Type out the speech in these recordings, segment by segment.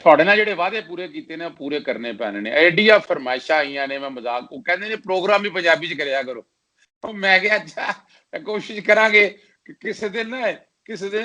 ਤੁਹਾਡੇ ਨਾਲ ਜਿਹੜੇ ਵਾਅਦੇ ਪੂਰੇ ਕੀਤੇ ਨੇ ਪੂਰੇ ਕਰਨੇ ਪੈਣੇ ਨੇ। ਐਡੀਆਂ ਫਰਮਾਇਸ਼ਾਂ ਆਈਆਂ ਨੇ, ਮੈਂ ਮਜ਼ਾਕ ਉਹ ਕਹਿੰਦੇ ਨੇ ਪ੍ਰੋਗਰਾਮ ਵੀ ਪੰਜਾਬੀ ਚ ਕਰਿਆ ਕਰੋ। ਮੈਂ ਕਿਹਾ ਅੱਛਾ ਕੋਸ਼ਿਸ਼ ਕਰਾਂਗੇ ਕਿ ਕਿਸੇ ਦਿਨ ਨਾ ਕਿਸੇ ਦਿਨ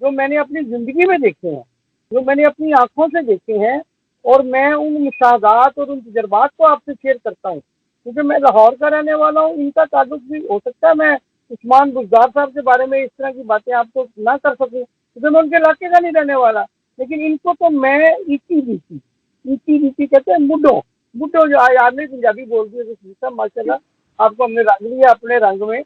جو میں نے اپنی زندگی میں دیکھے ہیں، جو میں نے اپنی آنکھوں سے دیکھے ہیں، اور میں ان مشاہدات اور ان تجربات کو آپ سے شیئر کرتا ہوں، کیونکہ میں لاہور کا رہنے والا ہوں۔ ان کا تعلق بھی ہو سکتا ہے میں عثمان بزدار صاحب کے بارے میں اس طرح کی باتیں آپ کو نہ کر سکوں، کیونکہ میں ان کے علاقے کا نہیں رہنے والا، لیکن ان کو تو میں ایتی بیتی کہتے ہیں، بڈھو جو آپ نے پنجابی بول دی ہے ماشاء اللہ، آپ کو ہم نے رنگ لیا اپنے رنگ میں،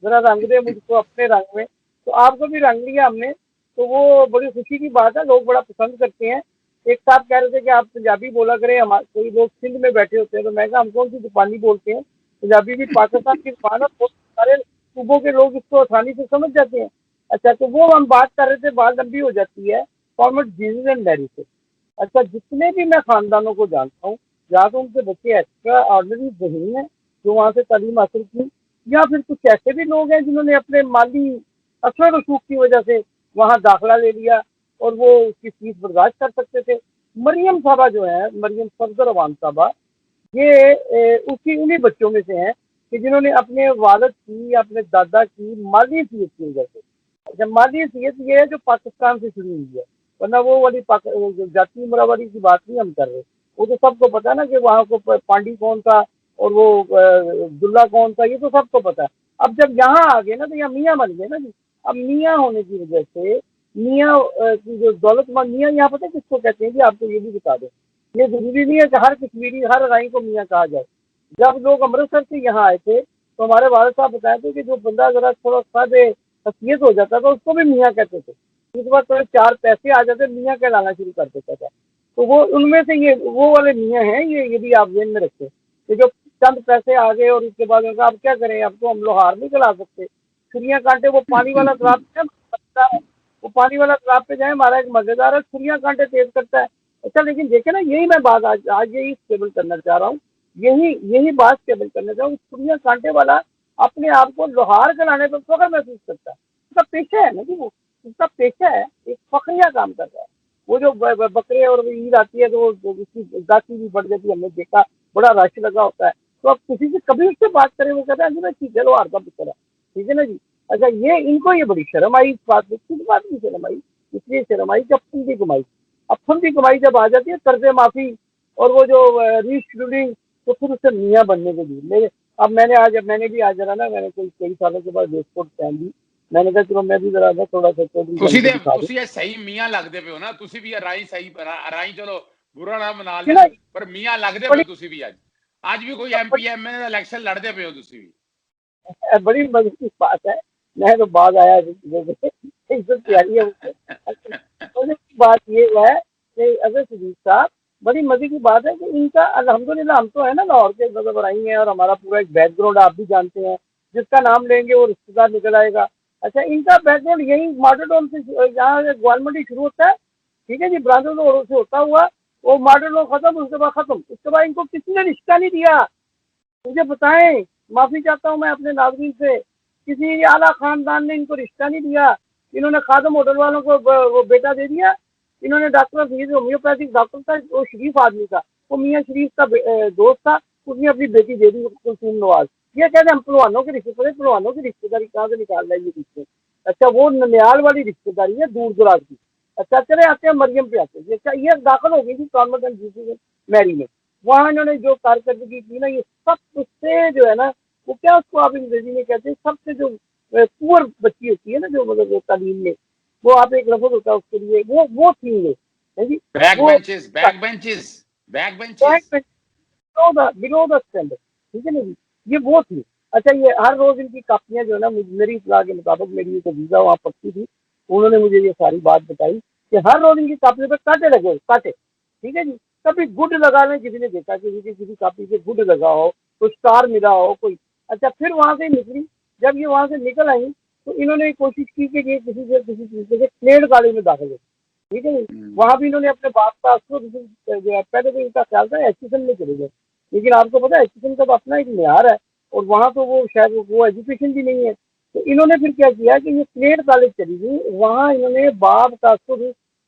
ذرا رنگ دے مجھ کو اپنے رنگ میں، تو آپ کو بھی رنگ لیا ہم نے، تو وہ بڑی خوشی کی بات ہے، لوگ بڑا پسند کرتے ہیں۔ ایک صاحب کہہ رہے تھے کہ آپ پنجابی بولا کریں، کوئی لوگ سندھ میں بیٹھے ہوتے ہیں، تو میں کہا ہم کون سی زبانی بولتے ہیں، پنجابی بھی پاکستان کی زبان ہے، بہت سارے صوبوں کے لوگ اس کو آسانی سے سمجھ جاتے ہیں۔ اچھا، تو وہ ہم بات کر رہے تھے، بات لمبی ہو جاتی ہے، فارمٹ جیزس اینڈ میری سے۔ اچھا، جتنے بھی میں خاندانوں کو جانتا ہوں، یا تو ان کے بچے ایکسٹرا آرڈنری ذہین ہیں جو وہاں سے تعلیم حاصل کی، یا پھر کچھ ایسے بھی لوگ ہیں جنہوں نے اپنے مالی اثر رسوخ کی وجہ سے وہاں داخلہ لے لیا اور وہ اس کی فیس برداشت کر سکتے تھے۔ مریم صاحبہ جو ہے، مریم صفدر عوام صاحبہ، یہ انہی بچوں میں سے ہیں کہ جنہوں نے اپنے والد کی، اپنے دادا کی مالی حیثیت کی وجہ سے، جب مالی حیثیت یہ ہے جو پاکستان سے شروع ہوئی ہے، ورنہ وہ والی جاتی مرابری کی بات نہیں ہم کر رہے۔ وہ تو سب کو پتا نا کہ وہاں کو پانڈی کون تھا اور وہ عبداللہ کون تھا، یہ تو سب کو پتا ہے۔ اب جب یہاں آ گئے نا تو یہاں میاں بن گئے نا جی۔ اب میاں ہونے کی وجہ سے میاں کی جو دولت مند میاں، یہاں پتہ کس کو کہتے ہیں جی، آپ کو یہ بھی بتا دیں، یہ ضروری نہیں ہے کہ ہر کشمیری ہر رائی کو میاں کہا جائے۔ جب لوگ امرتسر سے یہاں آئے تھے تو ہمارے والد صاحب بتائے تھے کہ جو بندہ ذرا تھوڑا سا حیثیت ہو جاتا تھا اس کو بھی میاں کہتے تھے، اس بعد تھوڑے چار پیسے آ جاتے میاں کہلانا شروع کر دیتا تھا۔ تو وہ ان میں سے یہ وہ والے میاں ہیں، یہ بھی آپ ذہن میں رکھیں کہ جو چند پیسے آ گئے اور اس کے بعد اب کیا کریں، اب تو ہم لوہار نہیں چلا سکتے، چھریاں کانٹے وہ پانی والا تالاب ہے، وہ پانی والا تالاب پہ جائیں، ہمارا ایک مزیدار ہے، چھریاں کانٹے تیز کرتا ہے۔ اچھا، لیکن دیکھیں نا، یہی میں بات آج یہی اسٹیبل کرنا چاہ رہا ہوں، یہی بات اسٹیبل کرنا چاہ رہا ہوں، چھریاں کانٹے والا اپنے آپ کو لوہار چلانے پر فخر محسوس کرتا ہے، اس کا پیشہ ہے نا جی، وہ اس کا پیشہ ہے، ایک فخریہ کام کر رہا ہے۔ وہ جو بکرے اور عید آتی ہے تو اس کی ذاتی بھی بڑھ جاتی ہے، ہم نے دیکھا بڑا رش لگا ہوتا ہے، تو اب کسی سے کبھی اس سے بات کریں وہ کہتا ہے ٹھیک ہے، لوہار کا پتر ہے، ٹھیک ہے نا جی۔ اچھا، ان کو یہ بڑی شرم آئی اس بات میں، کس بات کی شرم آئی؟ اس لیے شرم آئی کہ اپن کی کمائی، اپن کی کمائی جب آ جاتی ہے، قرض معافی اور وہ جو ریشیڈولنگ، تو پھر اسے میاں بننے کے لیے اب میں نے بھی آج ذرا نا، میں نے کئی سالوں کے بعد ویسٹ پہن لی، میں نے کہا چلو میں بھی ذرا تھوڑا سا چودھری بن کے دکھا دوں ਤੁਸੀਂ ਸਹੀ ਮੀਆਂ ਲੱਗਦੇ ਪਏ ਹੋ ਨਾ, ਤੁਸੀਂ ਵੀ ਰਾਈ ਸਹੀ ਰਾਈ, ਚਲੋ ਬੁਰਾ ਨਾ ਮਨਾ کہ ਲੈਣ, نا ਪਰ ਮੀਆਂ ਲੱਗਦੇ ਪਏ بڑی ਤੁਸੀਂ ਵੀ। ਅੱਜ ਵੀ ਕੋਈ ਐਮਪੀ ਐਮਐਲਏ ਦਾ ਇਲੈਕਸ਼ਨ ਲੜਦੇ ਪਏ ਹੋ ਤੁਸੀਂ ਵੀ। بڑی مزے کی بات ہے، میں تو بعد آیا عزت پیاری ہے مجھ سے۔ مزے کی بات یہ ہے کہ اگر صدیق صاحب، بڑی مزے کی بات ہے کہ ان کا الحمدللہ، ہم تو ہے نا لاہور کے برائی ہیں، اور ہمارا پورا ایک بیک گراؤنڈ آپ بھی جانتے ہیں، جس کا نام لیں گے وہ رشتے دار نکل آئے گا۔ اچھا، ان کا بیک گراؤنڈ یہی ماڈل ٹاؤن سے، جہاں گوالمنڈی شروع ہوتا ہے، ٹھیک ہے جی، برادر روڈ سے ہوتا ہوا وہ ماڈل ٹاؤن ختم، اس کے بعد ختم، اس کے بعد ان کو کسی نے رشتہ نہیں دیا۔ مجھے بتائیں، معافی چاہتا ہوں میں اپنے ناظرین سے، کسی اعلیٰ خاندان نے ان کو رشتہ نہیں دیا۔ انہوں نے خادم ہوٹل والوں کو وہ بیٹا دے دیا، انہوں نے ڈاکٹر فیس ہومیوپیتھک ڈاکٹر تھا، وہ شریف آدمی تھا، وہ میاں شریف کا دوست تھا، اس نے اپنی بیٹی دے دی کلثوم نواز۔ یہ کہتے ہیں ہم پلوانوں کے رشتے داری، پلوانوں کی رشتے داری کہاں سے نکال رہا ہے یہ رشتے؟ اچھا، وہ ننیال والی رشتے داری ہے، دور دراز کی۔ اچھا، چلے آتے ہیں مریم پہ آتے ہیں۔ اچھا، یہ داخل ہو گئی تھی کانوینٹ اینڈ جی میری میں، وہاں انہوں نے جو کارکردگی کی نا، یہ سب اس سے جو ہے نا، وہ کیا اس کو آپ انگریزی میں کہتے ہیں، سب سے جو پور بچی ہوتی ہے نا، جو مطلب تعلیم میں وہ آپ ایک لفظ ہوتا ہے اس کے لیے، وہ تھی یہ جی، بیک وہ benches back benches back benches below the standard, ٹھیک ہے نا جی، یہ وہ تھی۔ اچھا، یہ ہر روز ان کی کاپیاں جو ہے نا، میری اطلاع کے مطابق میری ایک ویزا وہاں پکتی تھی، انہوں نے مجھے یہ ساری بات بتائی کہ ہر روز ان کی کاپیوں پہ کانٹے لگے، کانٹے، ٹھیک ہے جی۔ کبھی گڈ لگا لیں، کسی نے دیکھا کسی کاپی پہ گڈ لگا ہو، کوئی اسٹار ملا ہو کوئی۔ اچھا، پھر وہاں سے نکلی، جب یہ وہاں سے نکل آئی تو انہوں نے کوشش کی کہ یہ کسی طریقے سے پلیڈ کالج میں داخل ہو، ٹھیک ہے جی۔ وہاں بھی انہوں نے اپنے باپ کا پہلے تو ان کا خیال تھا ایجوکیشن میں چلے گئے، لیکن آپ کو پتا ہے ایجوکیشن کا تو اپنا ایک معیار ہے، اور وہاں تو وہ شاید وہ ایجوکیشن بھی نہیں ہے۔ تو انہوں نے پھر کیا کیا کہ یہ پلیڈ کالج چلی گئی، وہاں انہوں نے باپ کا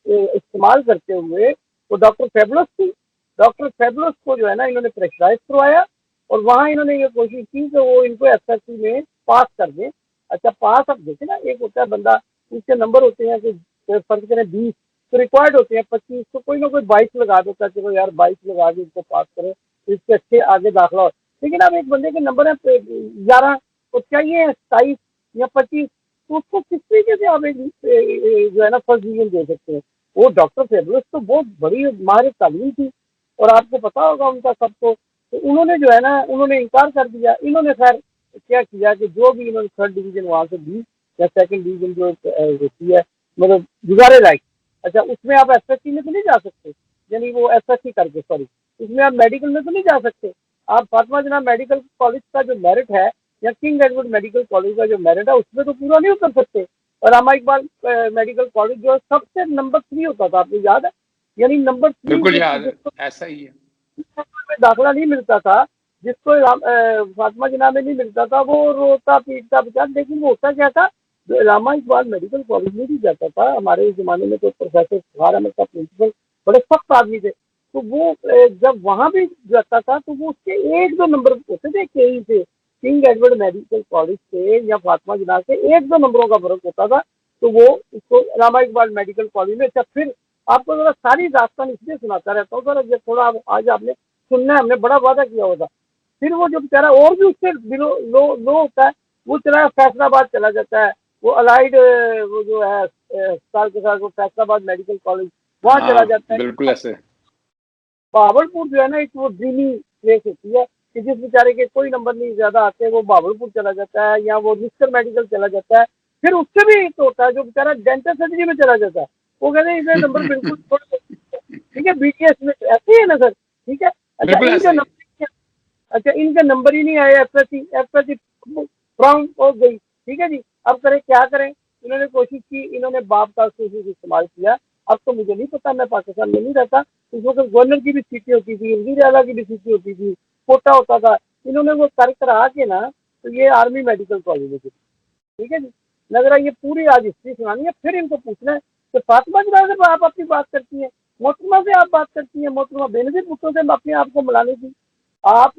استعمال کرتے ہوئے، وہ ڈاکٹر فیبلس تھی، ڈاکٹر فیبلس کو جو ہے نا انہوں نے پریشرائز کروایا، اور وہاں انہوں نے یہ کوشش کی کہ وہ ان کو ایس ایس سی میں پاس کر دیں۔ اچھا، پاس اب دیکھیں نا، ایک ہوتا ہے بندہ، اس کے نمبر ہوتے ہیں کہ فرض کریں 20 تو ریکوائرڈ ہوتے ہیں 25، تو کوئی نہ کوئی 22 لگا دیتا ہے، چلو یار 22 لگا کے اس کو پاس کرے، اس کے اچھے آگے داخلہ ہو۔ لیکن اب ایک بندے کے نمبر ہے 11 تو چاہیے 27 یا 25، تو اس کو کس طریقے سے آپ جو ہے نا فرسٹ ڈویژن دے سکتے ہیں؟ وہ ڈاکٹر فیبرس تو بہت بڑی ماہر تعلیم تھی، اور آپ کو پتا ہوگا ان کا سب کو، تو انہوں نے جو ہے نا انہوں نے انکار کر دیا۔ انہوں نے خیر کیا کیا کہ جو بھی انہوں نے تھرڈ ڈویژن وہاں سے دی یا سیکنڈ ڈویژن جو ہوتی ہے مطلب گزارے لائق، اچھا اس میں آپ ایس ایس سی میں تو نہیں جا سکتے، یعنی وہ ایس ایس سی کر کے، سوری اس میں آپ میڈیکل میں تو نہیں جا سکتے۔ آپ فاطمہ جناح میڈیکل کالج کا جو میرٹ ہے یا کنگ ایڈورڈ میڈیکل کالج کا جو میرٹ ہے اس میں تو پورا نہیں اتر سکتے۔ اور علامہ اقبال میڈیکل کالج جو سب سے نمبر 3 ہوتا تھا، آپ کو یاد ہے؟ یعنی نمبر 3 بالکل یاد ہے، جس کو ایسا ہی ہے۔ میں داخلہ نہیں ملتا تھا، جس کو فاطمہ جناح میں نہیں ملتا تھا، وہ روتا پیٹتا بچا، لیکن وہ ہوتا کیا تھا، جو علامہ اقبال میڈیکل کالج میں بھی جاتا تھا، ہمارے اس زمانے میں تو پروفیسر فخار احمد کا پرنسپل بڑے سخت آدمی تھے، تو وہ جب وہاں بھی جاتا تھا تو وہ اس کے 1-2 نمبر ہوتے تھے کہیں سے، کنگ ایڈورڈ میڈیکل کالج سے یا فاطمہ جناح سے 1-2 نمبروں کا فرق ہوتا تھا، تو وہ اس کو علامہ اقبال میڈیکل کالج میں۔ اچھا پھر آپ کو ذرا ساری داستان اس لیے سناتا رہتا ہوں سر، تھوڑا آج آپ نے سننا ہے، ہم نے بڑا وعدہ کیا ہوتا۔ پھر وہ جو بیچارہ اور بھی اس سے لو ہوتا ہے، وہ چلا فیصلہ آباد چلا جاتا ہے، وہ الائڈ وہ جو ہے اسپتال کے ساتھ وہ فیصلہ آباد میڈیکل کالج وہاں چلا ہاں جاتا ہے۔ بالکل ایسے۔ بہاولپور جو ہے نا ایک وہ ڈریمی پلیس ہوتی ہے کہ جس بیچارے کے کوئی نمبر نہیں زیادہ آتے وہ بہاولپور چلا جاتا ہے، یا وہ نسکر میڈیکل چلا جاتا ہے۔ پھر اس سے بھی ایک ہوتا ہے جو بیچارہ ڈینٹل سرجری میں چلا جاتا ہے، وہ کہتے ہیں اس نے نمبر بالکل ٹھیک ہے، بی ٹی ایس میں ایسے ہی ہے نا سر، ٹھیک ہے۔ اچھا بالکل ان ایسا کے ہی ہے۔ نمبر، اچھا ان کے نمبر ہی نہیں آئے، ایف ایس سی فرام ہو گئی، ٹھیک ہے جی۔ اب کریں کیا کریں، انہوں نے کوشش کی، انہوں نے باپ کا خصوصی استعمال کیا۔ اب تو مجھے نہیں پتا، میں پاکستان میں نہیں رہتا، اس وقت گورنر کی بھی سیٹیں ہوتی تھی، وزیر اعلیٰ کی بھی سیٹیں ہوتی تھی، کوٹا ہوتا تھا، انہوں نے وہ کر کرا کے نا تو یہ آرمی میڈیکل کالج میں، ٹھیک ہے جی۔ لگ رہا ہے یہ پوری آج ہسٹری سنانی ہے، پھر ان کو پوچھنا ہے کہ فاطمہ جناح سے آپ اپنی بات کرتی ہیں، محترمہ سے آپ بات کرتی ہیں، محترمہ بینظیر بھٹو سے اپنے آپ کو ملانے کی، آپ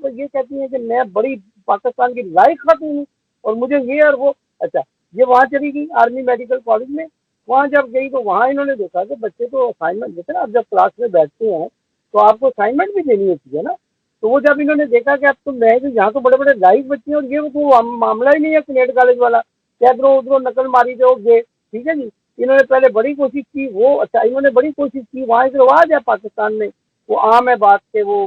یہ کہتی ہیں کہ میں بڑی پاکستان کی لائق خاتون ہوں اور مجھے یہ اور وہ۔ اچھا یہ وہاں چلی گئی آرمی میڈیکل کالج میں، وہاں جب گئی تو وہاں انہوں نے دیکھا کہ بچے تو اسائنمنٹ دیتے نا، اب جب کلاس میں بیٹھتے ہیں تو آپ کو اسائنمنٹ بھی دینی ہوتی ہے نا، تو وہ جب انہوں نے دیکھا کہ اب تو میں یہاں تو بڑے بڑے لائق بچے ہیں اور یہ تو معاملہ ہی نہیں ہے سینٹ کالج والا کہ ادھر ادھر نقل ماری جو گے، ٹھیک ہے جی۔ انہوں نے پہلے بڑی کوشش کی، وہ اچھا انہوں نے بڑی کوشش کی، وہاں ایک رواج ہے پاکستان میں، وہ عام ہے بات کہ وہ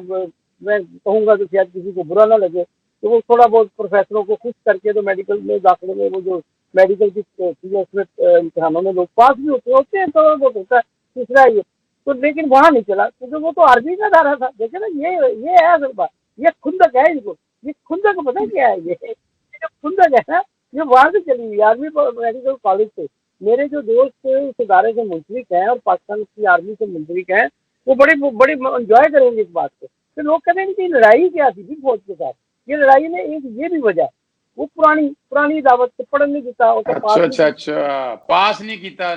میں کہوں گا کہ شاید کسی کو برا نہ لگے، تو وہ تھوڑا بہت پروفیسروں کو خوش کر کے تو میڈیکل میں داخلے میں وہ جو میڈیکل کی ہوتی ہے اس میں امتحانوں میں لوگ پاس بھی ہوتے ہیں تھوڑا بہت ہوتا ہے، تیسرا یہ تو، لیکن وہاں نہیں چلا کیونکہ وہ تو آرمی کا ادارہ تھا۔ دیکھیں نا یہ ہے اصل بات، یہ خندق ہے، ان کو یہ خندق پتہ کیا ہے، یہ جو خندق ہے نا یہ وہاں سے چلی ہوئی آرمی میڈیکل کالج سے۔ میرے جو دوست اس ادارے سے منسلک ہیں اور پاکستان کی آرمی سے منسلک ہیں وہ بڑی انجوائے کریں گے اس بات کو۔ پھر لوگ کہتے ہیں کہ لڑائی کیا تھی فوج کے ساتھ، یہ لڑائی میں ایک یہ بھی وجہ ہے، وہ پرانی دعوت سے پڑھ نہیں دیتا، اسے پاس نہیں اچھا پاس نہیں کیتا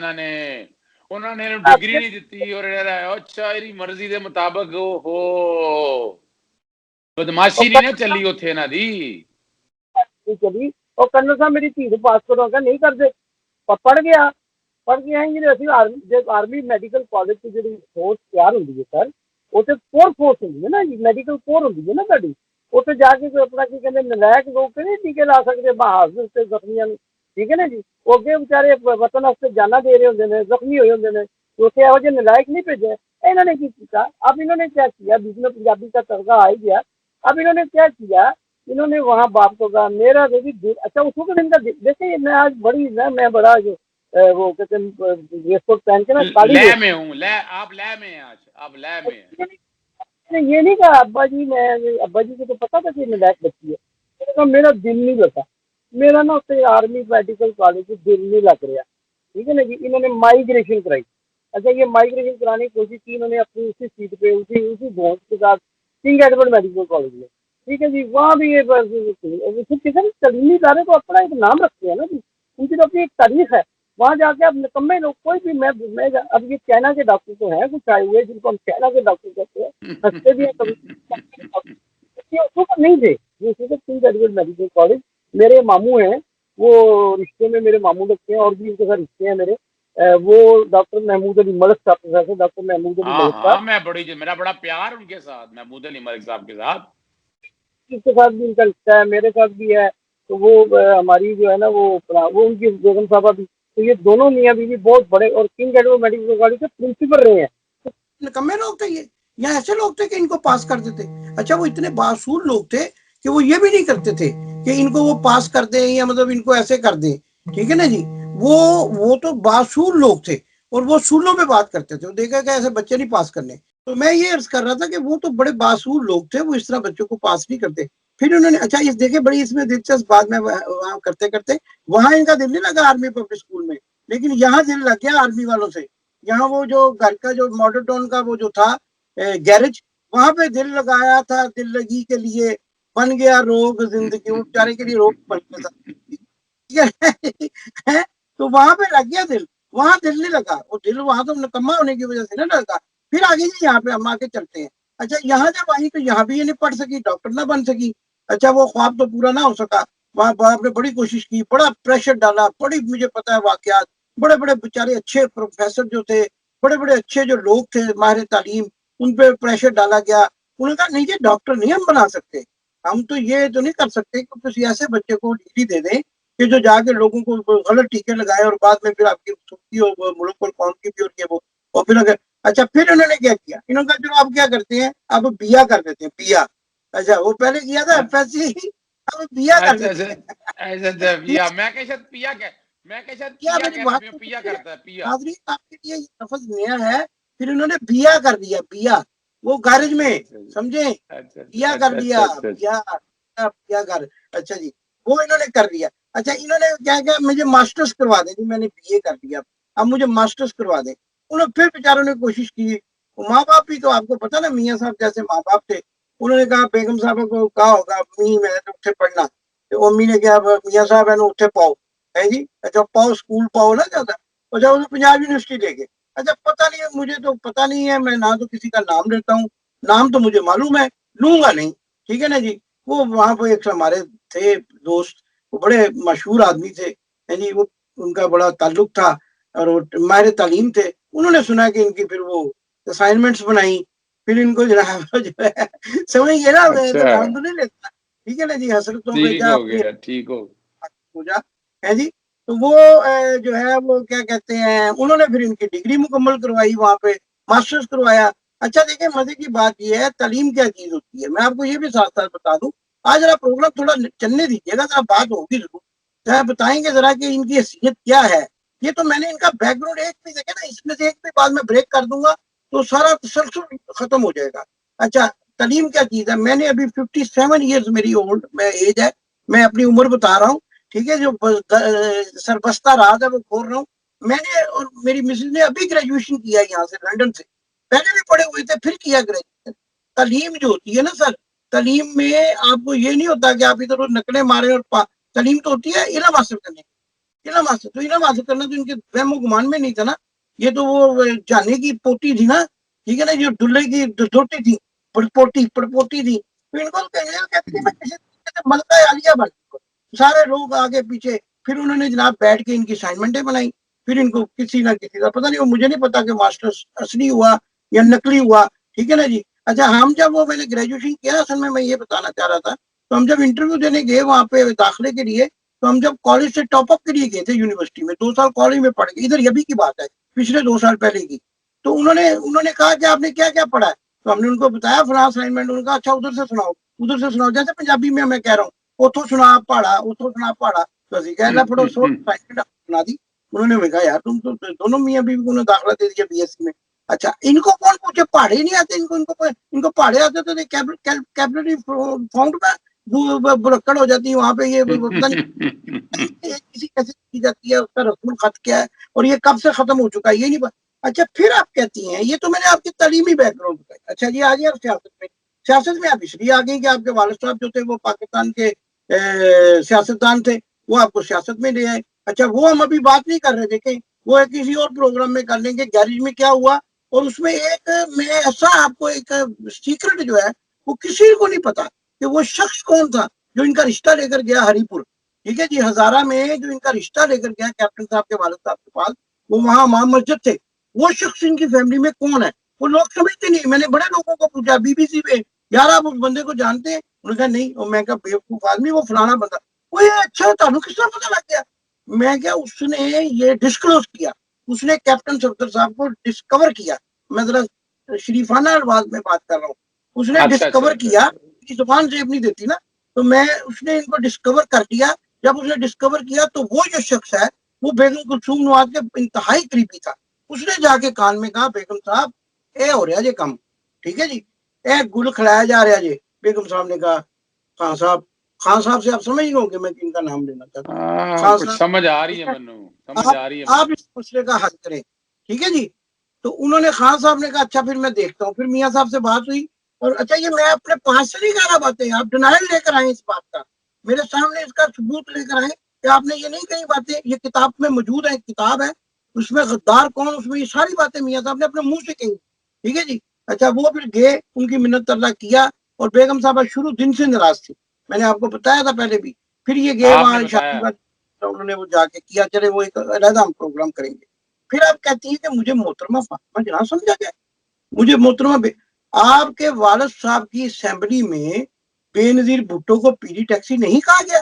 انہوں نے ڈگری نہیں دیتی اور اچھا اری مرضی دے مطابق ہو بدماشی نہیں نہ چلی اوتھے نا دی چلی، اور کرنل صاحب میری دھی پاس کرو کہ نہیں کرتے، پڑھ گیا جی آرمی میڈیکل کالج کی جی فورس تیار ہوتی ہے سر، اتنے کور فورس ہوتی ہے نا جی، میڈیکل کور ہوتی ہے نا تاری، اتنے جا کے کوئی اپنا کی کہتے نلائق لوگ نہیں ٹیکے لا سکتے بہادر سے زخمیاں، ٹھیک ہے نا جی، وہ اگے بچارے وطن واسطے جانا دے رہے ہوتے ہیں، زخمی ہوئے ہوتے ہیں، تو اتنے یہو جہے نلائق نہیں بھیجے۔ انہوں نے کیا، اب انہوں نے کیا کیا، بیچ میں پنجابی کا تڑکا آ ہی گیا، اب انہوں نے کیا کیا، انہوں نے وہاں باپ کو کہا میرا دل، اچھا اس وقت ان کا دیکھیں میں آج بڑی میں بڑا جو وہ کہتے ہیں ریس کوٹ پہن کے نا کالی لے میں ہوں، لے آپ لے میں ہیں، آج آپ لے میں ہیں۔ میں نے یہ نہیں کہا ابا جی، میں ابا جی کو تو پتا تھا کہ نلائق بچی ہے، میرا دل نہیں لگا، میرا نا اسے آرمی میڈیکل کالج سے دل نہیں لگ رہا، ٹھیک ہے نا جی۔ انہوں نے مائگریشن کرائی، اچھا یہ مائگریشن کرانے کی کوشش کی انہوں نے اپنی اسی سیٹ پہ اسی دوست کے ساتھ کنگ ایڈورڈ میڈیکل کالج میں، ٹھیک ہے جی۔ وہاں بھی یہ کسی تعلیمی ادارے کو اپنا ایک نام رکھتے ہیں نا جی، ان کی تو اپنی ایک تاریخ ہے، وہاں جا کے اب نکمے لوگ کوئی بھی میں اب یہ چائنا کے ڈاکٹر تو ہیں کچھ آئے ہوئے جن کو ہم چائنا کے ڈاکٹر کہتے ہیں، ہنستے بھی ہیں کبھی اس وقت نہیں تھے، یہ کنگ ایڈورڈ میڈیکل کالج میرے ماموں ہیں، وہ رشتے میں میرے ماموں لگتے ہیں اور بھی ان کے ساتھ رشتے ہیں میرے، وہ ڈاکٹر محمود علی ملک صاحب، پروفیسر ڈاکٹر محمود علی ہاں ملک ہاں، صاحب، میرا بڑا پیار ان کے ساتھ، محمود علی ملک صاحب کے ساتھ. اس کے ساتھ بھی ان کا رشتہ ہے، میرے ساتھ بھی ہے. تو وہ ہماری جو ہے نا وہ ان کی بیگم صاحبہ بھی. تو یہ دونوں میاں بیوی بہت بڑے اور کنگ ایڈورڈ میڈیکل سوسائٹی کے پرنسپل رہے ہیں. نکمے لوگ تھے یہ، یا ایسے لوگ تھے کہ ان کو پاس کر دیتے؟ اچھا وہ اتنے باصول لوگ تھے کہ وہ یہ بھی نہیں کرتے تھے کہ ان کو وہ پاس کر دیں یا مطلب ان کو ایسے کر دیں. ٹھیک ہے نا جی. وہ تو باصول لوگ تھے اور وہ اصولوں پہ بات کرتے تھے. وہ دیکھا کہ ایسے بچے نہیں پاس کرنے. تو میں یہ عرض کر رہا تھا کہ وہ تو بڑے باصول لوگ تھے، وہ اس طرح بچوں کو پاس نہیں کرتے. پھر انہوں نے اچھا اس دیکھے بڑی اس میں دلچسپ بات، میں وہاں کرتے کرتے وہاں ان کا دل نہیں لگا آرمی پبلک اسکول میں، لیکن یہاں دل لگ گیا آرمی والوں سے. یہاں وہ جو گھر کا جو ماڈل ٹاؤن کا وہ جو تھا گیرج، وہاں پہ دل لگایا تھا دل لگی کے لیے. بن گیا روگ زندگی، وہ بیچارے کے لیے روگ بن گیا تھا. تو وہاں پہ لگ گیا دل، وہاں دل نہیں لگا. وہ دل وہاں تو نکما ہونے کی وجہ سے نہیں لگا. پھر آگے جی یہاں پہ ہم آگے چلتے ہیں. اچھا یہاں جب آئی تو یہاں بھی یہ نہیں پڑھ سکی، ڈاکٹر نہ بن سکی. اچھا وہ خواب تو پورا نہ ہو سکا. وہاں باپ نے بڑی کوشش کی، بڑا پریشر ڈالا، بڑی مجھے پتا ہے واقعات. بڑے بڑے بیچارے اچھے پروفیسر جو تھے، بڑے بڑے اچھے جو لوگ تھے ماہر تعلیم، ان پہ پریشر ڈالا گیا. انہوں نے کہا نہیں یہ ڈاکٹر نہیں ہم بنا سکتے، ہم تو یہ تو نہیں کر سکتے کہ کسی ایسے بچے کو ڈگری دے دیں کہ جو جا کے لوگوں کو غلط ٹیکے لگائے اور بعد میں پھر آپ کی ملک اور قوم کی بھی اور یہ وہ. اور پھر اگر اچھا پھر انہوں نے کیا کیا، انہوں نے کہا چلو آپ کیا کرتے ہیں، اب بیا کر دیتے ہیں بیا. اچھا وہ پہلے کیا تھا ایف ایس سی، اب بیا کر اچھا دیتے اچھا ہیں. اچھا، پیا میں کہ شاید پیا کہ میں کہ شاید کیا پیا میری کہہ رہا بات ہوں، تو پیا سنیے، کرتا ہے پیا. ناظرین آپ کے لیے یہ لفظ نیا ہے. پھر انہوں نے بیا کر دیا، بیا وہ گارج میں، اچھا سمجھے، اچھا بیا کر اچھا اچھا دیا، اچھا بیا بیا کر. اچھا جی وہ انہوں نے کر دیا. اچھا انہوں نے کیا کیا، مجھے ماسٹرز کروا دیں جی، میں نے بی اے کر دیا، اب مجھے ماسٹرز کروا دیں. انہوں نے پھر بیچاروں نے کوشش کی. ماں باپ بھی تو آپ کو پتا نا میاں صاحب جیسے ماں باپ تھے. انہوں نے کہا بیگم صاحب کو کہا ہوگا امی میں نے اٹھے پڑھنا، تو امی نے کیا میاں صاحب ہے نا اٹھے پاؤ ہے جی. اچھا پاؤ اسکول پاؤ نہ جاتا. اچھا وہ پنجاب یونیورسٹی لے گئے. اچھا پتہ نہیں ہے مجھے تو پتہ نہیں ہے، میں نہ تو کسی کا نام لیتا ہوں، نام تو مجھے معلوم ہے، لوں گا نہیں. ٹھیک ہے نا جی. وہ وہاں پہ ایک ہمارے تھے دوست، وہ بڑے مشہور آدمی تھے جی، وہ ان کا بڑا تعلق تھا اور وہ ماہر تعلیم تھے. انہوں نے سنا کہ ان کی پھر وہ اسائنمنٹس بنائی. پھر ان کو جو ہے سمجھ گئے نا، اچھا نام تو نہیں لیتا. ٹھیک ہے نا جی. حسرتوں پہ ٹھیک جا ہو اپنی گیا ٹھیک ہو. پوجا ہے جی. تو وہ جو ہے وہ کیا کہتے ہیں، انہوں نے پھر ان کی ڈگری مکمل کروائی وہاں پہ، ماسٹرز کروایا. اچھا دیکھیں مزے کی بات یہ ہے تعلیم کیا چیز ہوتی ہے. میں آپ کو یہ بھی ساتھ ساتھ بتا دوں، آج ذرا پروگرام تھوڑا چلنے دیجیے گا، ذرا بات ہوگی ضرور. ذرا بتائیں گے ذرا کہ ان کی حیثیت کیا ہے. یہ تو میں نے ان کا بیک گراؤنڈ ایک بھی دیکھا نا، اس میں سے ایک بھی بات میں بریک کر دوں گا تو سارا تسلسل ختم ہو جائے گا. اچھا تعلیم کیا چیز ہے، میں نے ابھی 57 ایئرز میری اولڈ میں ایج ہے، میں اپنی عمر بتا رہا ہوں. ٹھیک ہے، جو سربستہ راز ہے وہ کھول رہا ہوں. میں نے اور میری مسز نے ابھی گریجویشن کیا یہاں سے لنڈن سے، پہلے بھی پڑھے ہوئے تھے پھر کیا گریجویشن. تعلیم جو ہوتی ہے نا سر، تعلیم میں آپ کو یہ نہیں ہوتا کہ آپ ادھر نقلیں مارے اور تعلیم تو ہوتی ہے علم حاصل کرنے کی. علم حاصل تو علم حاصل کرنا تو ان کے وہم و گمان میں نہیں تھا نا. یہ تو وہ جانے کی پوتی تھی نا، ٹھیک ہے نا، جو دلہے کی دوتی تھی، پڑپوتی تھی. تو ان کو کہتے ہیں میں کسی ملکہ عالیہ بن سارے لوگ آگے پیچھے. پھر انہوں نے جناب بیٹھ کے ان کی اسائنمنٹیں بنائی. پھر ان کو کسی نہ کسی کا پتہ نہیں، وہ مجھے نہیں پتا کہ ماسٹرز اصلی ہوا یا نقلی ہوا. ٹھیک ہے نا جی. اچھا ہم جب وہ میں نے گریجویشن کیا اصل میں یہ بتانا چاہ رہا تھا، تو ہم جب انٹرویو دینے گئے وہاں پہ داخلے کے لیے، تو ہم جب کالج سے ٹاپ اپ کے لیے گئے تھے یونیورسٹی میں، 2 سال کالج میں پڑھ گئے، ادھر یہ بھی کی بات ہے پچھلے 2 سال پہلے کی. تو انہوں نے کہا کہ آپ نے کیا کیا پڑھا ہے. تو ہم نے ان کو بتایا فلاں اسائنمنٹ. انہوں نے کہا اچھا ادھر سے سناؤ، ادھر سے سناؤ، جیسے پنجابی میں کہہ رہا ہوں اتوں سنا پہاڑا اتوں سنا پہاڑا. تو اسی کہہ اللہ پڑھو سو سنا دی. انہوں نے کہا یار تم تو دونوں میاں بیوی کو داخلہ دے دیا بی ایس سی میں. اچھا ان کو کون پوچھے، پہاڑے ہی نہیں آتے ان کو پہاڑے آتے تو کیبلری فاؤنڈ میں بلکڑ ہو جاتی ہے وہاں پہ. یہ پتہ نہیں کسی کیسے کی جاتی ہے، اس کا رسم الخط کیا ہے اور یہ کب سے ختم ہو چکا ہے یہ نہیں. اچھا پھر آپ کہتی ہیں، یہ تو میں نے آپ کی تعلیمی بیک گراؤنڈ بتائی. اچھا جی آ گیا آپ سیاست میں. سیاست میں آپ اس لیے آ گئی کہ آپ کے والد صاحب جو تھے وہ پاکستان کے سیاستدان تھے، وہ آپ کو سیاست میں لے آئے. اچھا وہ ہم ابھی بات نہیں کر رہے، دیکھیں وہ کسی اور پروگرام میں کر لیں گے گیریج میں کیا ہوا. اور اس میں ایک میں ایسا آپ کو ایک سیکرٹ جو ہے وہ کسی کو نہیں پتا کہ وہ شخص کون تھا جو ان کا رشتہ لے کر گیا ہری پور. ٹھیک ہے جی، ہزارہ میں جو ان کا رشتہ لے کر گیا کیپٹن صاحب کے والد صاحب کے پاس، وہ وہاں امام مسجد تھے. وہ شخص ان کی فیملی میں کون ہے وہ لوگ سمجھتے نہیں. میں نے بڑے لوگوں کو پوچھا BBC پہ, یار آپ اس بندے کو جانتے ہیں؟ انہوں نے کہا نہیں. اور میں کہا بیوقوف آدمی, وہ فلانا بندہ. وہ یہ اچھا تعلق کس طرح پتہ لگ گیا؟ میں کیا اس نے یہ ڈسکلوز کیا, اس نے کیپٹن صفدر صاحب کو ڈسکور کیا. میں ذرا شریفانہ الفاظ میں بات کر رہا ہوں. اس نے ڈسکور کیا, زبان سے نہیں دیتی نا, تو میں اس نے ان کو ڈسکور کر دیا. جب اس نے ڈسکور کیا تو وہ جو شخص ہے وہ بیگم کلثوم نواز کے انتہائی قریبی تھا. اس نے جا کے کان میں کہا بیگم صاحب اے ہو رہا جی کم, ٹھیک ہے جی, اے گل کھلایا جا رہا جی. بیگم صاحب نے کہا خان صاحب سے آپ سمجھ گئے کہ میں کن کا نام لینا چاہتا ہوں. خان صاحب سمجھ آ رہی ہے منو, سمجھ آ رہی ہے. آپ اس مسئلے کا حل کریں, ٹھیک ہے جی. تو انہوں نے خان صاحب نے کہا اچھا پھر میں دیکھتا ہوں. پھر میاں صاحب سے بات ہوئی, اور اچھا یہ میں اپنے پاس سے نہیں کہہ رہا باتیں, آپ ڈینائل لے کر آئیں اس بات کا, میرے سامنے اس کا ثبوت لے کر آئیں کہ آپ نے یہ نہیں کہی باتیں. یہ کتاب میں موجود ہے, کتاب ہے, اس میں غدار کون, اس میں یہ ساری باتیں میاں صاحب نے اپنے منہ سے کہی, ٹھیک ہے جی. اچھا وہ پھر گئے, ان کی منت ترلا کیا, اور بیگم صاحبہ شروع دن سے ناراض تھی. میں نے آپ کو بتایا تھا پہلے بھی. پھر یہ گئے وہاں شادی بات, انہوں نے وہ جا کے کیا, چلے وہ ایک علیحدہ ہم پروگرام کریں گے. پھر آپ کہتی ہیں کہ مجھے محترمہ فاطمہ جناح سمجھا گیا. مجھے محترمہ آپ کے والد صاحب کی اسمبلی میں بے نظیر بھٹو کو پیری ٹیکسی نہیں کہا گیا.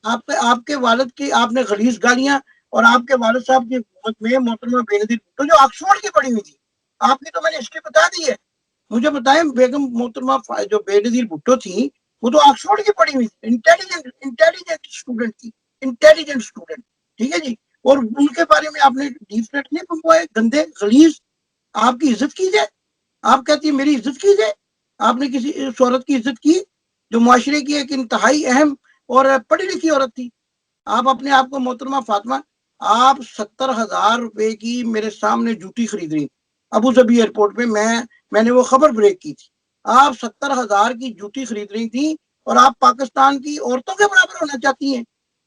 آپ کے والد کی, آپ نے غلیظ گالیاں, اور آپ کے والد صاحب کی حکومت میں محترمہ بے نظیر بھٹو جو آکسفورڈ کی پڑھی ہوئی تھی, آپ کی تو میں نے ہسٹری بتا دی ہے. مجھے بتائیں بیگم محترمہ جو بے نظیر بھٹو تھی وہ تو آکسفورڈ کی پڑھی ہوئی تھی, انٹیلیجنٹ اسٹوڈنٹ تھی, انٹیلیجنٹ اسٹوڈنٹ, ٹھیک ہے جی. اور ان کے بارے میں آپ نے ڈیفلیٹ نہیں پنپوائے, گندے غلیظ. آپ کی عزت کی جائے, آپ کہتی ہیں میری عزت کی جائے. آپ نے کسی اس عورت کی عزت کی جو معاشرے کی ایک انتہائی اہم اور پڑھی لکھی عورت تھی. آپ اپنے آپ کو محترمہ فاطمہ, آپ 70,000 روپے کی میرے سامنے جوتی خرید رہی ابو ظبی ایئرپورٹ پہ. میں نے وہ خبر بریک کی تھی. آپ 70,000 کی جوتی خرید رہی تھی, اور آپ پاکستان کی عورتوں کے برابر ہونا چاہتی ہیں.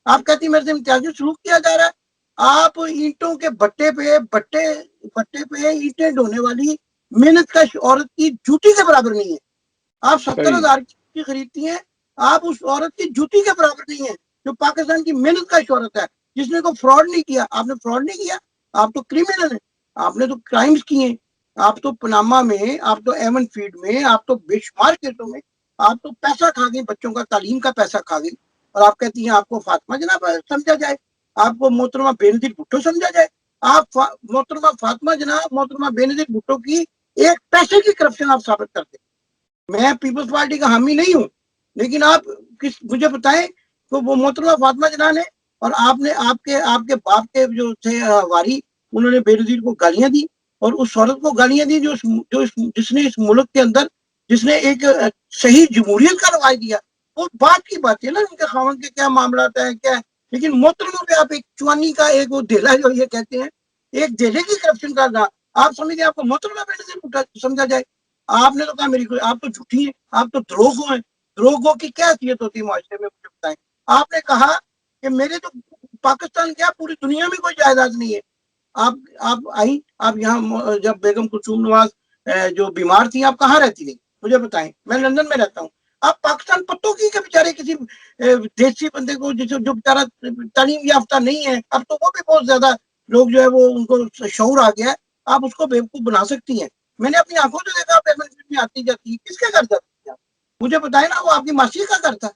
آپ کہتی ہیں میرے سے امتیازی سلوک کیا جا رہا ہے. آپ اینٹوں کے بٹے پہ اینٹیں ڈھونے والی محنت کا عورت کی جوتی کے برابر نہیں ہے. آپ 70,000 کی جوتی خریدتی ہیں, آپ اس عورت کی جوتی کے برابر نہیں ہے جو پاکستان کی محنت کا عورت ہے, جس نے کوئی فراڈ نہیں کیا. آپ نے فراڈ نہیں کیا, آپ تو کریمنل ہیں, آپ نے تو کرائمز کیے ہیں. آپ تو پناما میں, آپ تو ایمن فیڈ میں, آپ تو بے شمار کیسوں میں آپ تو پیسہ کھا گئی, بچوں کا تعلیم کا پیسہ کھا گئی. اور آپ کہتی ہیں آپ کو فاطمہ جناح سمجھا جائے, آپ کو محترمہ بے نظیر بھٹو سمجھا جائے. آپ محترمہ فاطمہ جناح, محترمہ بے نظیر بھٹو کی ایک پیسے کی کرپشن آپ ثابت کرتے. میں پیپلز پارٹی کا حامی نہیں ہوں, لیکن آپ مجھے بتائیں کہ وہ محترمہ فاطمہ جناح نے, اور آپ نے آپ کے باپ کے جو تھے واری, انہوں نے بے نظیر کو گالیاں دی, اور اس عورت کو گالیاں دی جس نے اس ملک کے اندر, جس نے ایک صحیح جمہوریت کا رواج دیا. وہ بات کی بات ہے نا, ان کے خاوند کے کیا معاملات ہیں کیا ہے. لیکن محترمہ پہ آپ ایک چوانی کا ایک وہ دھیلا جو یہ کہتے ہیں, ایک دھیلے کی کرپشن کا تھا. آپ سمجھیں آپ کو محترمہ بے نظیر سمجھا جائے. آپ نے تو کہا میری آپ تو جھوٹی ہیں, آپ تو دروغ ہیں. دروغوں کی کیا حیثیت ہوتی ہے معاشرے میں, مجھے بتائیں. آپ نے کہا کہ میرے تو پاکستان کیا پوری دنیا میں کوئی جائیداد نہیں ہے. آپ آئی, آپ یہاں جب بیگم کلثوم نواز جو بیمار تھی, آپ کہاں رہتی تھی مجھے بتائیں. میں لندن میں رہتا ہوں. آپ پاکستان پتوں کی کہ بیچارے کسی دیسی بندے کو جو بیچارہ تعلیم یافتہ نہیں ہے, اب تو وہ بھی بہت زیادہ لوگ جو ہے وہ ان کو شعور آ گیا ہے, آپ اس کو بیوقوف بنا سکتی ہیں. میں نے اپنی آنکھوں سے دیکھا, آپ میں آتی جاتی ہے, کس کے گھر جاتی ہے مجھے بتائیں نا. وہ آپ کی ماسی کا گھر تھا.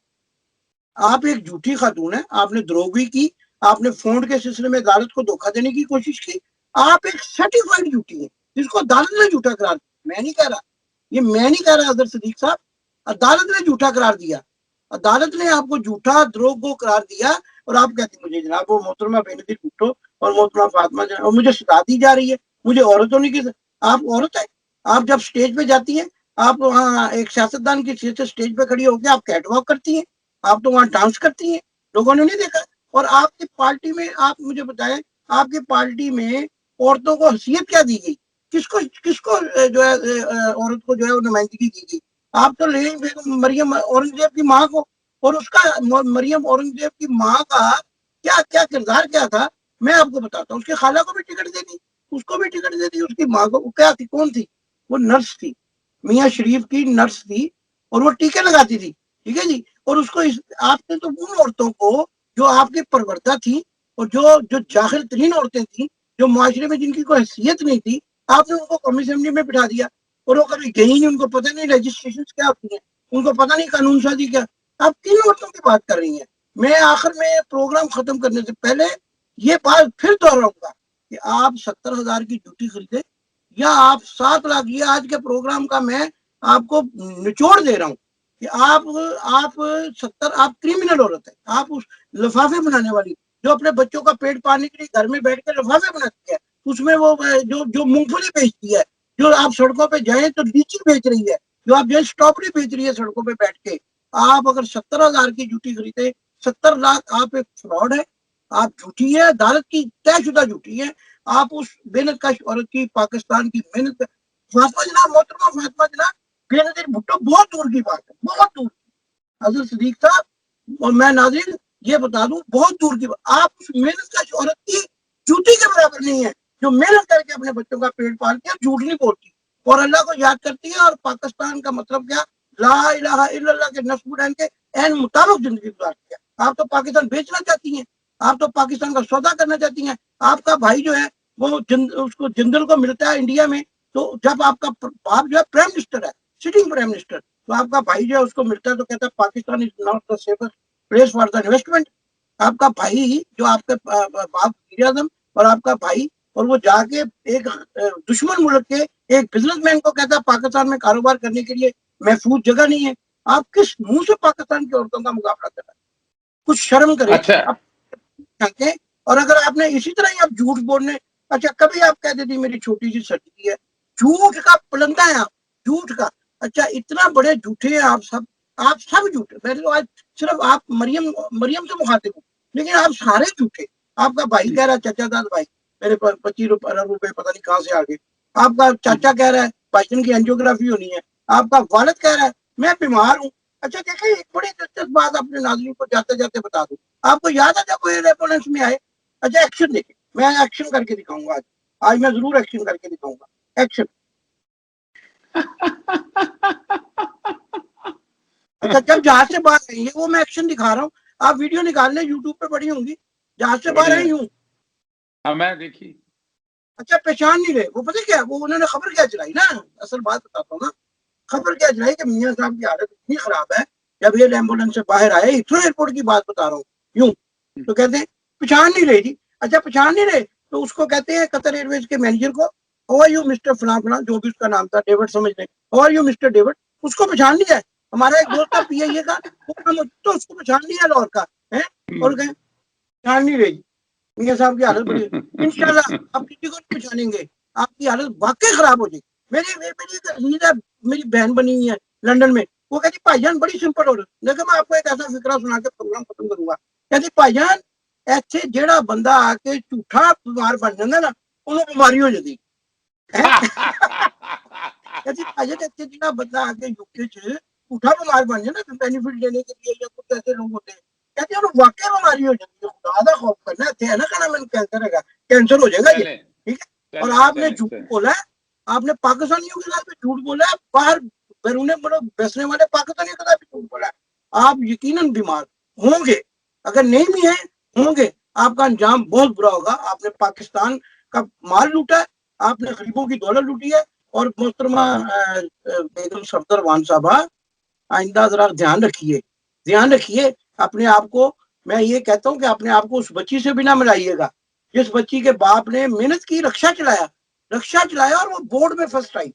آپ ایک جھوٹی خاتون ہیں, آپ نے دروغی کی, آپ نے فونڈ کے سلسلے میں عدالت کو دھوکہ دینے کی کوشش کی. آپ ایک سرٹیفائڈ جھوٹی ہیں جس کو عدالت نے جھوٹا قرار دیا. میں نہیں کہہ رہا, یہ میں نہیں کہہ رہا اظہر صدیق صاحب, عدالت نے جھوٹا قرار دیا. عدالت نے آپ کو جھوٹا دروغ کو قرار دیا, اور آپ کہتے ہیں مجھے جناب وہ محترمہ بے نظیر بھٹو اور محترمہ فاطمہ جناب, اور مجھے سزا دی جا رہی ہے. مجھے عورت ہونے کی, آپ عورت ہیں. آپ جب سٹیج پہ جاتی ہیں, آپ وہاں ایک سیاستدان کی حیثیت سے سٹیج پہ کھڑی ہو کے آپ کیٹ واک کرتی ہیں, آپ تو وہاں ڈانس کرتی ہیں, لوگوں نے نہیں دیکھا. اور آپ کی پارٹی میں, آپ مجھے بتائیں, آپ کی پارٹی میں عورتوں کو حیثیت کیا دی گئی؟ کس کو جو ہے عورت کو جو ہے نمائندگی دی گئی؟ آپ تو لے مریم اورنگزیب کی ماں کو, اور اس کا مریم اورنگزیب کی ماں کا کیا کردار کیا تھا میں آپ کو بتاتا ہوں. اس کی خالہ کو بھی ٹکٹ دے دی, اس کو بھی ٹکٹ دے دی, اس کی ماں کو کیا تھی, کون تھی وہ؟ نرس تھی, میاں شریف کی نرس تھی, اور وہ ٹیکے لگاتی تھی, ٹھیک ہے جی. اور اس کو آپ نے تو ان عورتوں کو جو آپ کی پروردہ تھی, اور جو جاہل ترین عورتیں تھیں, جو معاشرے میں جن کی کوئی حیثیت نہیں تھی, آپ نے ان کو قومی اسمبلی میں بٹھا دیا, اور وہ کبھی گئی نہیں, ان کو پتہ نہیں رجسٹریشن کیا ہوتی ہیں, ان کو پتہ نہیں قانون سازی کیا. آپ کن عورتوں کی بات کر رہی ہیں؟ میں آخر میں پروگرام ختم کرنے سے پہلے یہ بات پھر دہراؤں گا کہ آپ 70,000 کی جوتی خریدے یا آپ 7 لاکھ, یہ آج کے پروگرام کا میں آپ کو نچوڑ دے رہا ہوں کہ آپ 70, آپ کریمنل عورت ہے. آپ اس لفافے بنانے والی جو اپنے بچوں کا پیٹ پالنے کے لیے گھر میں بیٹھ کے لفافے بناتی ہے, اس میں وہ جو مونگ پھلی بیچتی ہے, جو آپ سڑکوں پہ جائیں تو لیچی بیچ رہی ہے, جو آپ جائیں اسٹرابری بیچ رہی ہے سڑکوں پہ بیٹھ کے. آپ اگر 70,000 کی جوتی خریدے, 70 لاکھ, آپ ایک فراڈ ہے, آپ جھوٹی ہے, عدالت کی طے شدہ جھوٹی ہے. آپ اس محنت کش عورت کی, پاکستان کی محنت, فاطمہ جناب, محترمہ فاطمہ جناب, بے نظیر بھٹو بہت دور کی بات ہے, بہت دور. حضرت صدیق صاحب اور میں ناظرین یہ بتا دوں, بہت دور کی بات. آپ اس محنت کش عورت کی جوتی کے برابر نہیں ہے جو محنت کر کے اپنے بچوں کا پیٹ پالتی ہے, جھوٹ نہیں بولتی اور اللہ کو یاد کرتی ہے, اور پاکستان کا مطلب کیا, لا الہ الا اللہ کے نصب العین کے عین مطابق زندگی گزارتی ہے. آپ تو پاکستان بیچنا چاہتی ہیں, آپ تو پاکستان کا سودا کرنا چاہتی ہیں. آپ کا بھائی جو ہے وہ اس کو جنرل کو ملتا ہے انڈیا میں, تو جب آپ کا باپ جو ہے پرائم منسٹر ہے, سٹنگ پرائم منسٹر, تو آپ کا بھائی جو ہے اس کو ملتا ہے تو کہتا ہے Pakistan is not the safest place for the investment. آپ کا بھائی جو آپ کے باپ وزیر اعظم اور آپ کا بھائی, اور وہ جا کے ایک دشمن ملک کے ایک بزنس مین کو کہتا ہے پاکستان میں کاروبار کرنے کے لیے محفوظ جگہ نہیں ہے. آپ کس منہ سے پاکستان کی عورتوں کا مقابلہ کر رہے ہیں؟ کچھ شرم کریں. اچھا, اور اگر آپ نے اسی طرح ہی آپ جھوٹ بولنے, اچھا کبھی آپ کہتے تھے میری چھوٹی سی سچی ہے, جھوٹ کا پلندہ ہے آپ, جھوٹ کا. اچھا اتنا بڑے جھوٹے ہیں آپ سب جھوٹے. میں تو آج صرف آپ مریم سے مخاطب ہوں, لیکن آپ سارے جھوٹے. آپ کا بھائی کہہ رہا ہے, چچا داد بھائی, میرے پاس 25 روپے پتہ نہیں کہاں سے آ گئے. آپ کا چاچا کہہ رہا ہے بھائی جان کی اینجیوگرافی ہونی ہے. آپ کا والد کہہ رہا ہے میں بیمار ہوں. اچھا دیکھیں, ایک بڑی دلچسپ بات اپنے ناظرین کو جاتے جاتے بتا دوں. آپ کو یاد ہے جب وہ ریفرنس میں آئے, اچھا ایکشن دیکھیں, میں ایکشن کر کے دکھاؤں گا آج میں ضرور ایکشن کر کے دکھاؤں گا. ایکشن. اچھا جب جہاز سے باہر آئیں گے, وہ میں ایکشن دکھا رہا ہوں, آپ ویڈیو نکال لیں, یوٹیوب پہ پڑی ہوں گی. جہاز سے باہر آئی ہوں, میں دیکھی. اچھا پہچان نہیں رہے, وہ پتہ کیا, وہ انہوں نے خبر کیا چلائی نا, اصل بات بتاتا ہوں نا, خبر کیا چلائی کہ میاں صاحب کی حالت اتنی خراب ہے. جب یہ ایمبولینس سے باہر آئے, اتنا ایئرپورٹ کی بات بتا رہا ہوں یوں, تو کہتے ہیں پہچان نہیں رہی جی. اچھا پہچان نہیں رہے تو اس کو کہتے ہیں قطر ایئر ویز کے مینیجر کو, ہاؤ آر یو مسٹر فلاں فلاں, جو بھی اس کا نام تھا, ڈیوڈ سمجھ لیں, how are you mister David. اس کو پہچان نہیں جائے. ہمارا ایک دوست تھا پی آئی اے کا, تو اس کو پہچان نہیں ہے لاہور کا ہے, اور کہیں پہچان نہیں رہی. میاں صاحب کی حالت بڑی ہے, انشاءاللہ آپ کسی کو نہیں پہچانیں گے, آپ کی حالت واقعی خراب ہو جائے گی. میری بہن بنی ہوئی ہے لندن میں, وہ کہتی بھائی جان بڑی سمپل عورت. لیکن میں آپ کو ایک ایسا فکرہ سنا کے پروگرام ختم کروں گا. کہتی بھائی جان ایتھے جیڑا بندہ آ کے جھوٹا بیمار بن جاتا نا, انہوں بیماری ہو جاتی. کہتی بھائی جان ایتھے جیڑا بندہ آ کے یوکے چ جھوٹا بیمار بن جائے نا بینیفٹ لینے کے لیے, یا کچھ ایسے لوگ ہوتے ہیں, کہتے ہیں انہوں واقعی بیماری ہو جاتی ہے. خدا دا خوف کرنا, ہے نا کہنا میں کینسر ہے گا, کینسر ہو جائے گا یہ, ٹھیک ہے. اور آپ نے جھوٹ بولا ہے, آپ نے پاکستانیوں کے ساتھ بھی جھوٹ بولا ہے, باہر بیرون ملک بیسنے والے پاکستانیوں کے ساتھ بھی جھوٹ بولا ہے. آپ یقیناً بیمار ہوں گے, اگر نہیں بھی ہیں ہوں گے, آپ کا انجام بہت برا ہوگا. آپ نے پاکستان کا مال لوٹا ہے, آپ نے غریبوں کی دولت لوٹی ہے. اور محترمہ بیگم صفدروان صاحبہ, آئندہ ذرا دھیان رکھیے اپنے آپ کو. میں یہ کہتا ہوں کہ اپنے آپ کو اس بچی سے بھی نہ ملائیے گا جس بچی کے باپ نے محنت کی, رکشا چلایا اور وہ بورڈ میں فرسٹ آئی,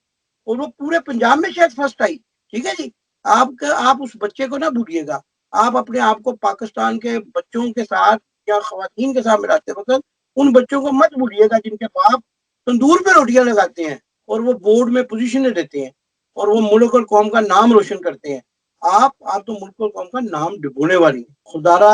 اور وہ پورے پنجاب میں شاید فرسٹ آئی. ٹھیک ہے جی, آپ اس بچے کو نہ بھولیے گا. آپ اپنے آپ کو پاکستان کے بچوں کے ساتھ یا خواتین کے ساتھ ملاتے وقت ان بچوں کو مت بھولیے گا جن کے باپ تندور پہ روٹیاں لگاتے ہیں اور وہ بورڈ میں پوزیشنیں دیتے ہیں اور وہ ملک اور قوم کا نام روشن کرتے ہیں. آپ تو ملک اور قوم کا نام ڈبونے والی ہیں. خدارا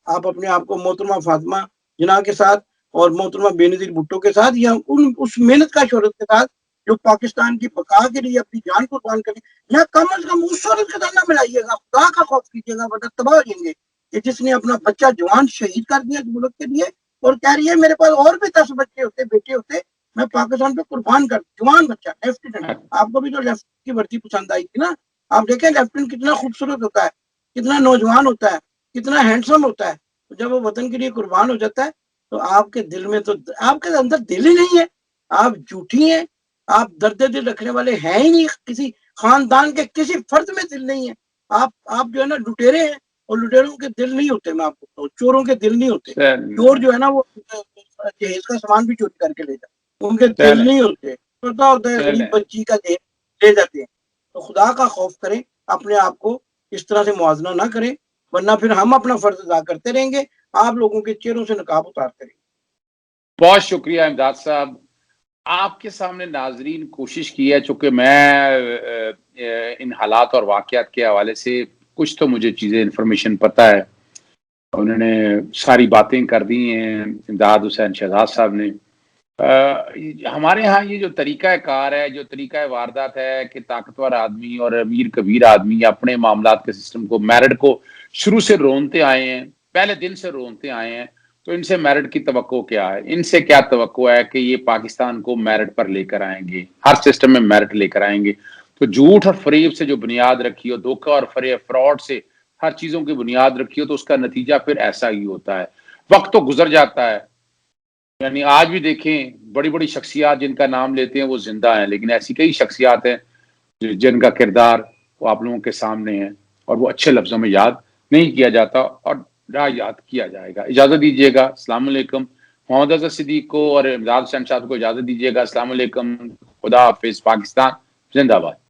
آپ اپنے آپ کو محترمہ فاطمہ جناح کے ساتھ اور محترمہ بے نظیر بھٹو کے ساتھ, یا اس محنت کا شہرت کے ساتھ جو پاکستان کی بقا کے لیے اپنی جان قربان کریں, یا کم از کم اس شہرت کے ساتھ نہ ملائیے گا. خدا کا خوف کیجیے گا, ورنہ تباہ ہو جائیں گے. کہ جس نے اپنا بچہ جوان شہید کر دیا ملک کے لیے, اور کہہ رہی ہے میرے پاس اور بھی 10 بچے ہوتے, بیٹے ہوتے, میں پاکستان پہ قربان کر. جوان بچہ لیفٹیننٹ, آپ کو بھی تو لیفٹ کی ورزی پسند آئی تھی نا. آپ دیکھیں لیفٹیننٹ کتنا خوبصورت ہوتا ہے, کتنا نوجوان ہوتا ہے, کتنا ہینڈسم ہوتا ہے. جب وہ وطن کے لیے قربان ہو جاتا ہے تو آپ کے دل میں تو آپ کے اندر دل ہی نہیں ہے, آپ جھوٹی ہیں, آپ درد دل رکھنے والے ہیں ہی نہیں, کسی خاندان کے کسی فرد میں دل نہیں ہے, آپ جو ہے نا لٹیرے ہیں, اور لٹیروں کے دل نہیں ہوتے, میں آپ کو بتاؤں چوروں کے دل نہیں ہوتے, چور جو ہے نا وہ جہیز کا سامان بھی چوری کر کے لے جاتے, ان کے دل نہیں ہوتے, پتا ہوتا ہے غریب بچی کا جہیز لے جاتے ہیں. تو خدا کا خوف کریں, اپنے آپ کو اس طرح سے موازنہ نہ کریں, ورنہ پھر ہم اپنا فرض ادا کرتے رہیں گے, آپ لوگوں کے چہروں سے نقاب اتارتے رہیں گے. بہت شکریہ امداد صاحب. آپ کے سامنے ناظرین کوشش کی ہے, چونکہ میں ان حالات اور واقعات کے حوالے سے کچھ تو مجھے چیزیں انفارمیشن پتہ ہے, انہوں نے ساری باتیں کر دی ہیں امداد حسین شہزاد صاحب نے. ہمارے ہاں یہ جو طریقہ کار ہے, جو طریقہ واردات ہے کہ طاقتور آدمی اور امیر کبیر آدمی اپنے معاملات کے سسٹم کو, میرٹ کو شروع سے رونتے آئے ہیں, پہلے دن سے رونتے آئے ہیں, تو ان سے میرٹ کی توقع کیا ہے؟ ان سے کیا توقع ہے کہ یہ پاکستان کو میرٹ پر لے کر آئیں گے, ہر سسٹم میں میرٹ لے کر آئیں گے. تو جھوٹ اور فریب سے جو بنیاد رکھی ہو, دھوکہ اور فراڈ سے ہر چیزوں کی بنیاد رکھی ہو, تو اس کا نتیجہ پھر ایسا ہی ہوتا ہے. وقت تو گزر جاتا ہے, یعنی آج بھی دیکھیں بڑی بڑی شخصیات جن کا نام لیتے ہیں وہ زندہ ہیں, لیکن ایسی کئی شخصیات ہیں جن کا کردار وہ آپ لوگوں کے سامنے ہے, اور وہ اچھے لفظوں میں یاد نہیں کیا جاتا, اور نہ یاد کیا جائے گا. اجازت دیجیے گا, السلام علیکم. محمد اظہر صدیق کو اور امداد حسین صاحب کو اجازت دیجیے گا. السلام علیکم, خدا حافظ. پاکستان زندہ باد.